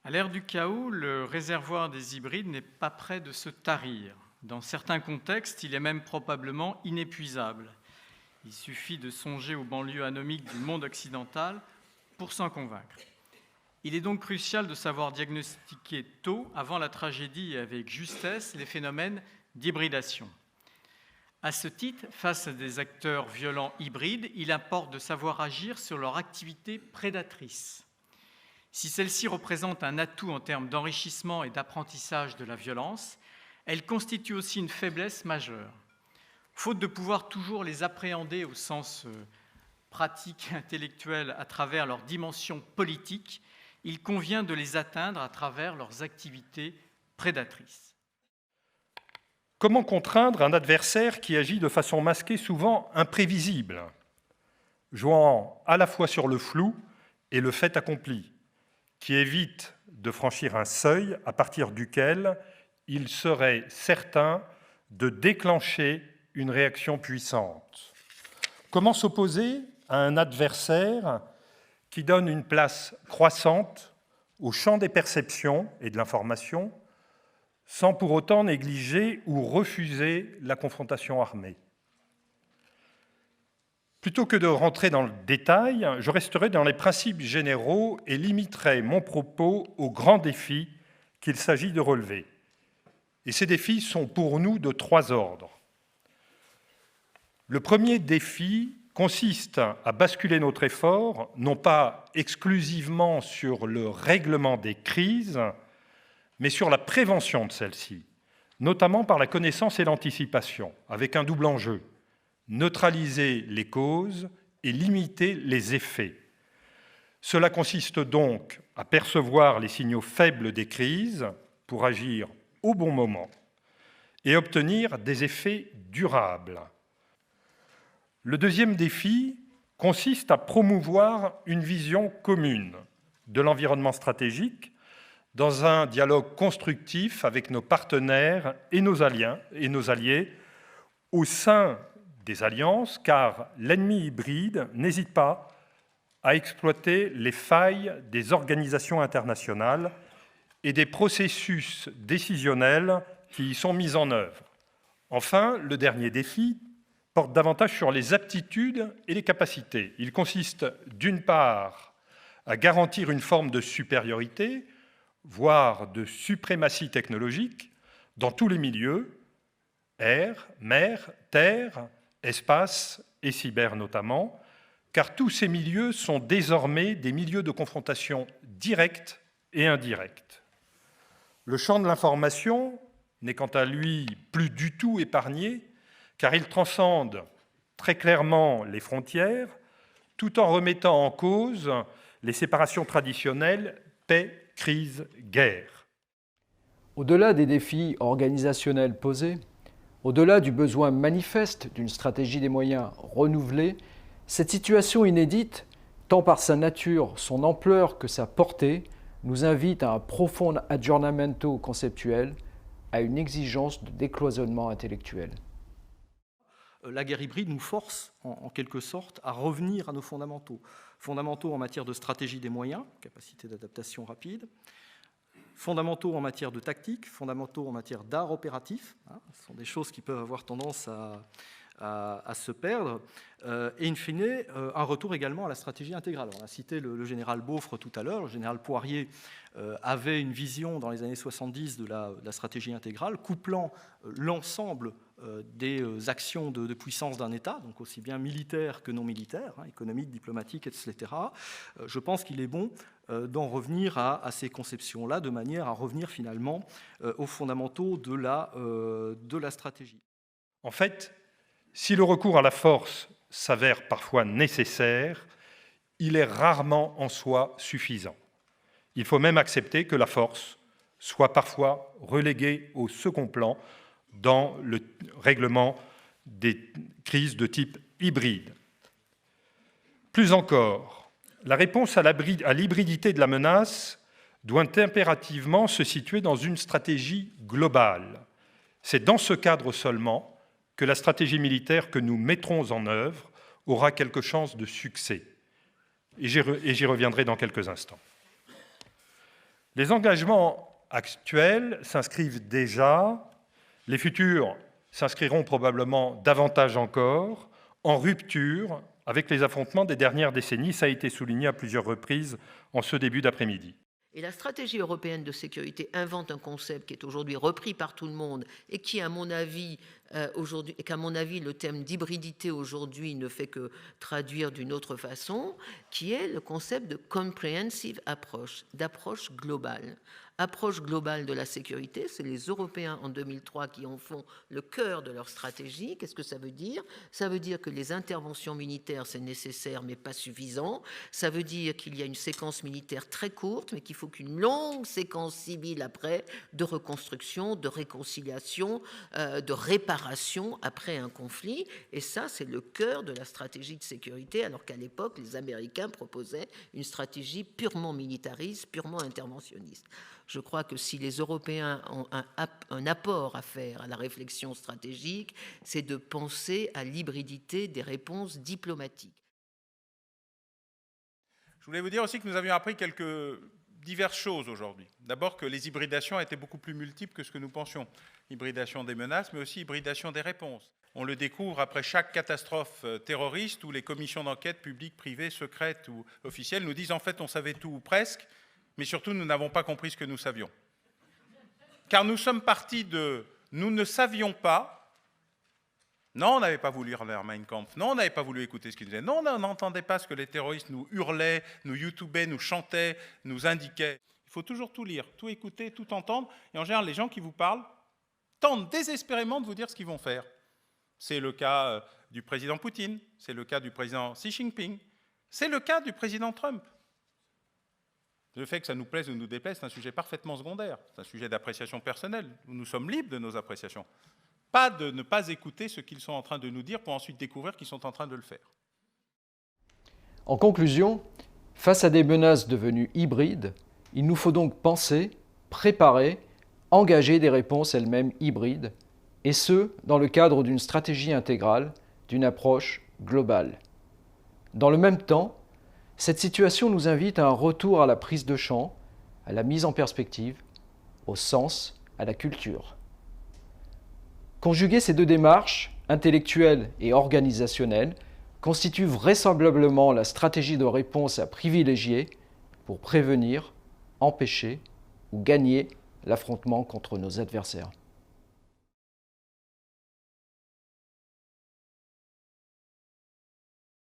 À l'ère du chaos, le réservoir des hybrides n'est pas près de se tarir. Dans certains contextes, il est même probablement inépuisable. Il suffit de songer aux banlieues anomiques du monde occidental pour s'en convaincre. Il est donc crucial de savoir diagnostiquer tôt, avant la tragédie et avec justesse, les phénomènes d'hybridation. À ce titre, face à des acteurs violents hybrides, il importe de savoir agir sur leur activité prédatrice. Si celle-ci représente un atout en termes d'enrichissement et d'apprentissage de la violence, elle constitue aussi une faiblesse majeure. Faute de pouvoir toujours les appréhender au sens pratique et intellectuel à travers leur dimension politique, il convient de les atteindre à travers leurs activités prédatrices. Comment contraindre un adversaire qui agit de façon masquée, souvent imprévisible, jouant à la fois sur le flou et le fait accompli, qui évite de franchir un seuil à partir duquel il serait certain de déclencher une réaction puissante? Comment s'opposer à un adversaire qui donne une place croissante au champ des perceptions et de l'information, sans pour autant négliger ou refuser la confrontation armée? Plutôt que de rentrer dans le détail, je resterai dans les principes généraux et limiterai mon propos aux grands défis qu'il s'agit de relever. Et ces défis sont pour nous de 3 ordres. Le premier défi consiste à basculer notre effort, non pas exclusivement sur le règlement des crises, mais sur la prévention de celles-ci, notamment par la connaissance et l'anticipation, avec un double enjeu: neutraliser les causes et limiter les effets. Cela consiste donc à percevoir les signaux faibles des crises pour agir au bon moment et obtenir des effets durables. Le deuxième défi consiste à promouvoir une vision commune de l'environnement stratégique dans un dialogue constructif avec nos partenaires et nos alliés au sein des alliances, car l'ennemi hybride n'hésite pas à exploiter les failles des organisations internationales et des processus décisionnels qui y sont mis en œuvre. Enfin, le dernier défi porte davantage sur les aptitudes et les capacités. Il consiste, d'une part, à garantir une forme de supériorité, voire de suprématie technologique, dans tous les milieux, air, mer, terre, espace et cyber notamment, car tous ces milieux sont désormais des milieux de confrontation directe et indirecte. Le champ de l'information n'est quant à lui plus du tout épargné, car il transcende très clairement les frontières, tout en remettant en cause les séparations traditionnelles paix, crise, guerre. Au-delà des défis organisationnels posés, au-delà du besoin manifeste d'une stratégie des moyens renouvelée, cette situation inédite, tant par sa nature, son ampleur que sa portée, nous invite à un profond aggiornamento conceptuel, à une exigence de décloisonnement intellectuel. La guerre hybride nous force, en quelque sorte, à revenir à nos fondamentaux. Fondamentaux en matière de stratégie des moyens, capacité d'adaptation rapide, fondamentaux en matière de tactique, fondamentaux en matière d'art opératif. Ce sont des choses qui peuvent avoir tendance à se perdre. Et in fine, un retour également à la stratégie intégrale. On a cité le général Beaufre tout à l'heure. Le général Poirier avait une vision dans les années 70 de la stratégie intégrale, couplant l'ensemble des actions de puissance d'un État, donc aussi bien militaire que non militaire, économique, diplomatique, etc. Je pense qu'il est bon d'en revenir à ces conceptions-là, de manière à revenir finalement aux fondamentaux de la stratégie. En fait, si le recours à la force s'avère parfois nécessaire, il est rarement en soi suffisant. Il faut même accepter que la force soit parfois reléguée au second plan dans le règlement des crises de type hybride. Plus encore, la réponse à l'hybridité de la menace doit impérativement se situer dans une stratégie globale. C'est dans ce cadre seulement que la stratégie militaire que nous mettrons en œuvre aura quelque chance de succès. Et j'y reviendrai dans quelques instants. Les engagements actuels s'inscrivent déjà, les futurs s'inscriront probablement davantage encore, en rupture avec les affrontements des dernières décennies. Ça a été souligné à plusieurs reprises en ce début d'après-midi. Et la stratégie européenne de sécurité invente un concept qui est aujourd'hui repris par tout le monde et qui, à mon avis, le thème d'hybridité aujourd'hui ne fait que traduire d'une autre façon, qui est le concept de comprehensive approach, d'approche globale. Approche globale de la sécurité, c'est les Européens en 2003 qui en font le cœur de leur stratégie. Qu'est-ce que ça veut dire? Ça veut dire que les interventions militaires, c'est nécessaire mais pas suffisant. Ça veut dire qu'il y a une séquence militaire très courte, mais qu'il faut qu'une longue séquence civile après, de reconstruction, de réconciliation, de réparation après un conflit. Et ça, c'est le cœur de la stratégie de sécurité, alors qu'à l'époque, les Américains proposaient une stratégie purement militariste, purement interventionniste. Je crois que si les Européens ont un apport à faire à la réflexion stratégique, c'est de penser à l'hybridité des réponses diplomatiques. Je voulais vous dire aussi que nous avions appris quelques diverses choses aujourd'hui. D'abord que les hybridations étaient beaucoup plus multiples que ce que nous pensions. Hybridation des menaces, mais aussi hybridation des réponses. On le découvre après chaque catastrophe terroriste où les commissions d'enquête publiques, privées, secrètes ou officielles nous disent en fait on savait tout ou presque, mais surtout, nous n'avons pas compris ce que nous savions. Car nous sommes partis de « nous ne savions pas », non, on n'avait pas voulu lire leur Mein Kampf, non, on n'avait pas voulu écouter ce qu'ils disaient, non, on n'entendait pas ce que les terroristes nous hurlaient, nous youtubaient, nous chantaient, nous indiquaient. Il faut toujours tout lire, tout écouter, tout entendre, et en général, les gens qui vous parlent tentent désespérément de vous dire ce qu'ils vont faire. C'est le cas du président Poutine, c'est le cas du président Xi Jinping, c'est le cas du président Trump. Le fait que ça nous plaise ou nous déplaise, c'est un sujet parfaitement secondaire. C'est un sujet d'appréciation personnelle. Nous sommes libres de nos appréciations. Pas de ne pas écouter ce qu'ils sont en train de nous dire pour ensuite découvrir qu'ils sont en train de le faire. En conclusion, face à des menaces devenues hybrides, il nous faut donc penser, préparer, engager des réponses elles-mêmes hybrides, et ce, dans le cadre d'une stratégie intégrale, d'une approche globale. Dans le même temps, cette situation nous invite à un retour à la prise de champ, à la mise en perspective, au sens, à la culture. Conjuguer ces deux démarches, intellectuelle et organisationnelle, constitue vraisemblablement la stratégie de réponse à privilégier pour prévenir, empêcher ou gagner l'affrontement contre nos adversaires.